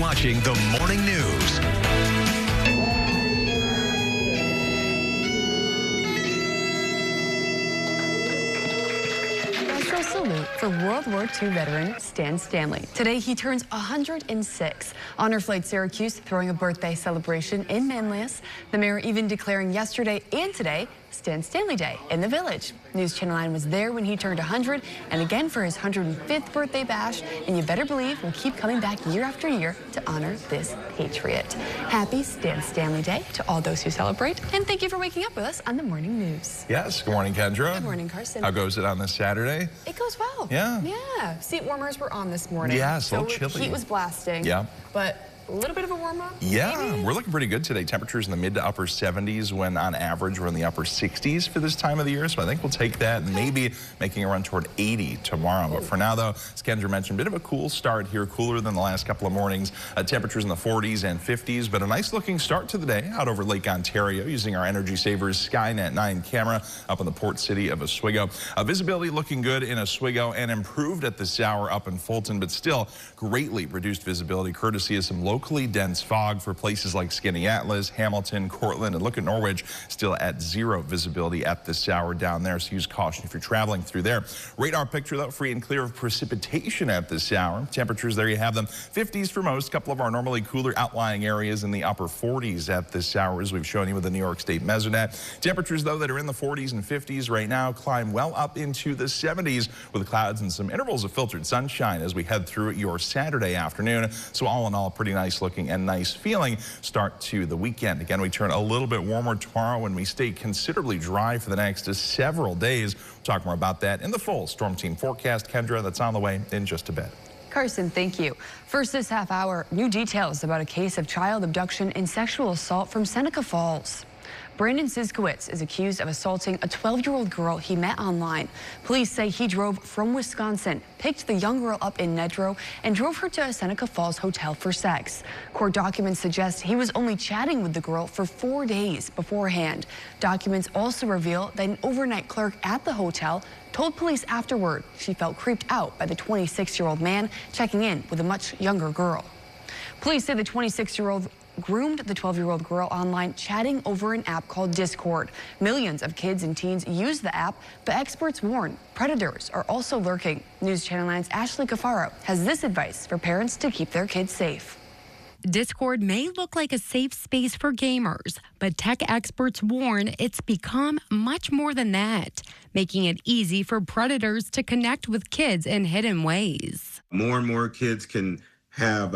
watching the morning news. National salute for World War II veteran Stan Stanley. Today he turns 106. Honor Flight Syracuse throwing a birthday celebration in Manlius. The mayor even declaring yesterday and today Stan Stanley Day in the village. News Channel 9 was there when he turned 100 and again for his 105th birthday bash. And you better believe we'll keep coming back year after year to honor this patriot. Happy Stan Stanley Day to all those who celebrate. And thank you for waking up with us on the morning news. Yes. Good morning, Kendra. Good morning, Carson. How goes it on this Saturday? It goes well. Yeah. Yeah. Seat warmers were on this morning. Yeah, it's a little so chilly. Heat was blasting. Yeah. But a little bit of a warm-up? Yeah, maybe? we're looking pretty good today. Temperatures in the mid to upper 70s when on average we're in the upper 60s for this time of the year. So I think we'll take that and maybe making a run toward 80 tomorrow. But for now, though, as Kendra mentioned, a bit of a cool start here, cooler than the last couple of mornings. Temperatures in the 40s and 50s, but a nice looking start to the day out over Lake Ontario using our Energy Savers Skynet 9 camera up in the port city of Oswego. Visibility looking good in Oswego and improved at this hour up in Fulton, but still greatly reduced visibility courtesy of some locally dense fog for places like Skaneateles, Hamilton, Cortland, and look at Norwich, still at 0 visibility at this hour down there, so use caution if you're traveling through there. Radar picture, though, free and clear of precipitation at this hour. Temperatures, there you have them, 50s for most. A couple of our normally cooler outlying areas in the upper 40s at this hour, as we've shown you with the New York State Mesonet. Temperatures, though, that are in the 40s and 50s right now climb well up into the 70s with clouds and some intervals of filtered sunshine as we head through your Saturday afternoon. So all in all, pretty nice looking and nice feeling start to the weekend. Again, we turn a little bit warmer tomorrow and we stay considerably dry for the next several days. We'll talk more about that in the full Storm Team forecast. Kendra, that's on the way in just a bit. Carson, thank you. First this half hour, new details about a case of child abduction and sexual assault from Seneca Falls. Brandon Siskowitz is accused of assaulting a 12-year-old girl he met online. Police say he drove from Wisconsin, picked the young girl up in Nedrow, and drove her to a Seneca Falls hotel for sex. Court documents suggest he was only chatting with the girl for 4 days beforehand. Documents also reveal that an overnight clerk at the hotel told police afterward she felt creeped out by the 26-year-old man checking in with a much younger girl. Police say the 26-year-old groomed the 12-year-old girl online, chatting over an app called Discord. Millions of kids and teens use the app, but experts warn predators are also lurking. News Channel 9's Ashley Cafaro has this advice for parents to keep their kids safe. Discord may look like a safe space for gamers, but tech experts warn it's become much more than that, making it easy for predators to connect with kids in hidden ways. More and more kids can have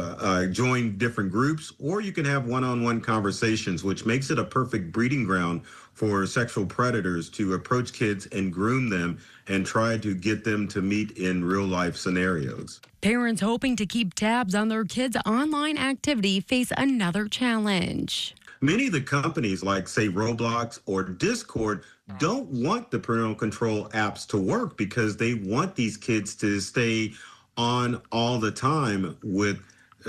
join different groups, or you can have one-on-one conversations, which makes it a perfect breeding ground for sexual predators to approach kids and groom them and try to get them to meet in real-life scenarios. Parents hoping to keep tabs on their kids' online activity face another challenge. Many of the companies like, say, Roblox or Discord don't want the parental control apps to work because they want these kids to stay on all the time with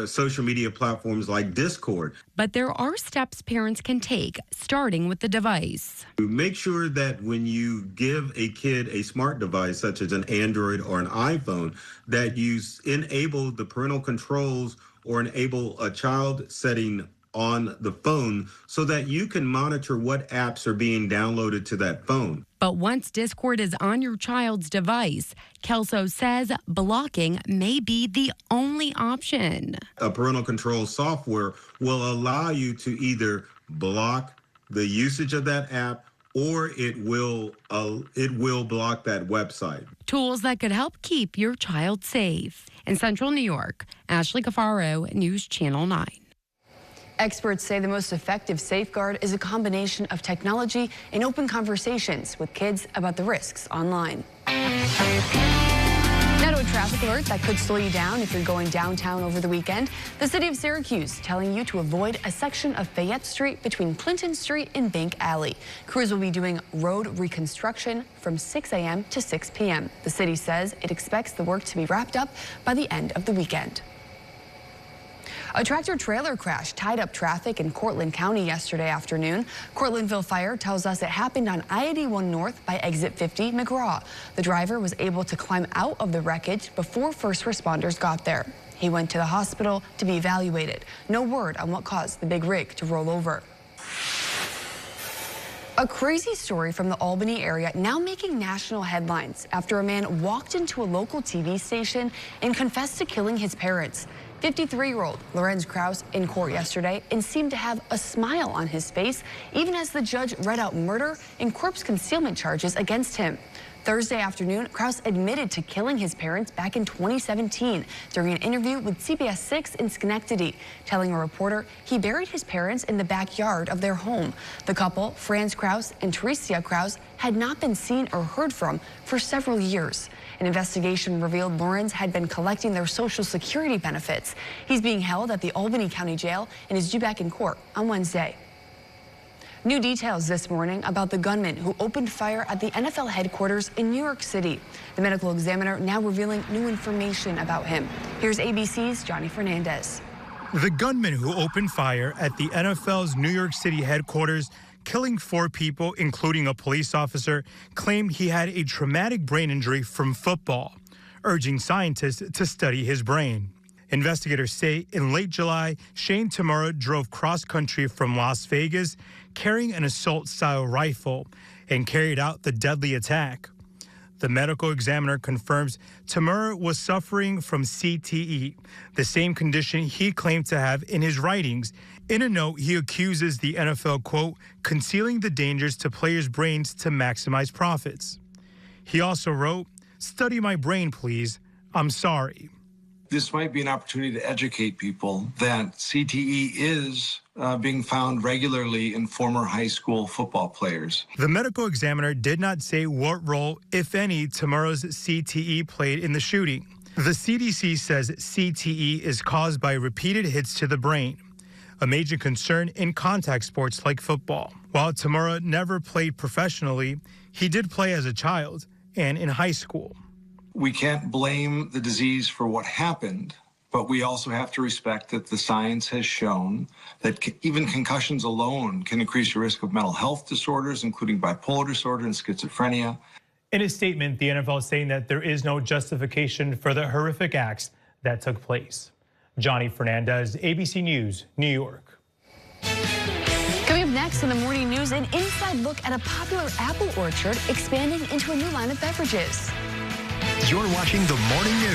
social media platforms like Discord. But there are steps parents can take, starting with the device. Make sure that when you give a kid a smart device, such as an Android or an iPhone, that you enable the parental controls or enable a child setting on the phone so that you can monitor what apps are being downloaded to that phone. But once Discord is on your child's device, Kelso says blocking may be the only option. A parental control software will allow you to either block the usage of that app or it will block that website. Tools that could help keep your child safe. In Central New York, Ashley Cafaro, News Channel 9. Experts say the most effective safeguard is a combination of technology and open conversations with kids about the risks online. Now to a traffic alert that could slow you down if you're going downtown over the weekend. The city of Syracuse telling you to avoid a section of Fayette Street between Clinton Street and Bank Alley. Crews will be doing road reconstruction from 6 a.m. to 6 p.m. The city says it expects the work to be wrapped up by the end of the weekend. A tractor-trailer crash tied up traffic in Cortland County yesterday afternoon. Cortlandville Fire tells us it happened on I-81 North by exit 50 McGraw. The driver was able to climb out of the wreckage before first responders got there. He went to the hospital to be evaluated. No word on what caused the big rig to roll over. A crazy story from the Albany area now making national headlines after a man walked into a local TV station and confessed to killing his parents. 53-year-old Lorenz Krause in court yesterday and seemed to have a smile on his face, even as the judge read out murder and corpse concealment charges against him. Thursday afternoon, Krause admitted to killing his parents back in 2017 during an interview with CBS 6 in Schenectady, telling a reporter he buried his parents in the backyard of their home. The couple, Franz Krause and Theresia Krause, had not been seen or heard from for several years. An investigation revealed Lorenz had been collecting their Social Security benefits. He's being held at the Albany County Jail and is due back in court on Wednesday. New details this morning about the gunman who opened fire at the NFL headquarters in New York City. The medical examiner now revealing new information about him. Here's ABC's Johnny Fernandez. The gunman who opened fire at the NFL's New York City headquarters, killing 4 people, including a police officer, claimed he had a traumatic brain injury from football, urging scientists to study his brain. Investigators say in late July, Shane Tamura drove cross-country from Las Vegas carrying an assault-style rifle and carried out the deadly attack. The medical examiner confirms Tamura was suffering from CTE, the same condition he claimed to have in his writings. In a note, he accuses the NFL, quote, concealing the dangers to players' brains to maximize profits. He also wrote, study my brain, please. I'm sorry. This might be an opportunity to educate people that CTE is being found regularly in former high school football players. The medical examiner did not say what role, if any, Tamura's CTE played in the shooting. The CDC says CTE is caused by repeated hits to the brain, a major concern in contact sports like football. While Tamura never played professionally, he did play as a child and in high school. We can't blame the disease for what happened, but we also have to respect that the science has shown that even concussions alone can increase your risk of mental health disorders, including bipolar disorder and schizophrenia. In a statement, the NFL is saying that there is no justification for the horrific acts that took place. Johnny Fernandez, ABC News, New York. Coming up next in the morning news, an inside look at a popular apple orchard expanding into a new line of beverages. You're watching the Morning News.